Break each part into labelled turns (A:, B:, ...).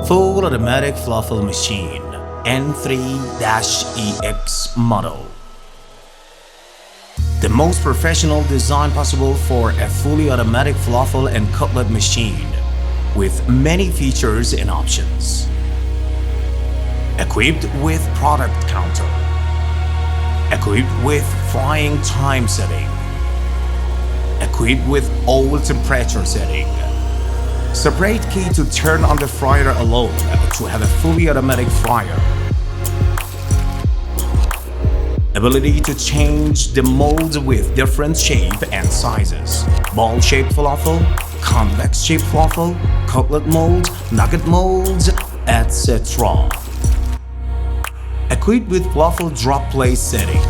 A: Full automatic Falafel Machine N3-EX model. The most professional design possible for a fully automatic falafel and cutlet machine with many features and options. Equipped with product counter. Equipped with frying time setting. Equipped with oil temperature setting. Separate key to turn on the fryer alone to have a fully automatic fryer. Ability to change the mold with different shape and sizes. Ball-shaped falafel, convex-shaped falafel, cutlet mold, nugget molds, etc. Equipped with falafel drop place setting.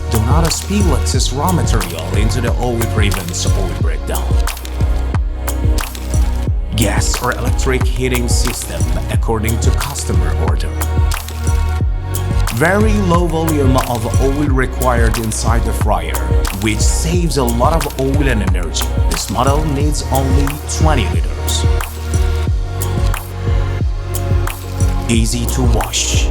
A: Do not spill excess raw material into the oil prevents oil breakdown. Gas or electric heating system according to customer order. Very low volume of oil required inside the fryer, which saves a lot of oil and energy. This model needs only 20 liters. Easy to wash.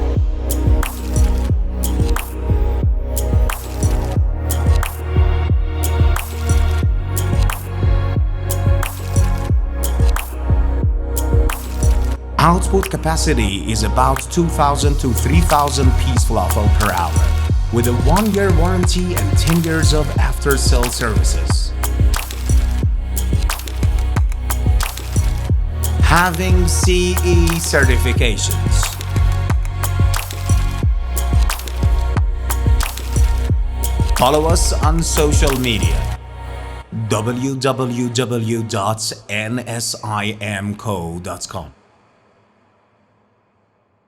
A: Output capacity is about 2,000 to 3,000 piece falafel per hour, with a 1-year warranty and 10 years of after-sale services. Having CE certifications. Follow us on social media. www.nsimco.com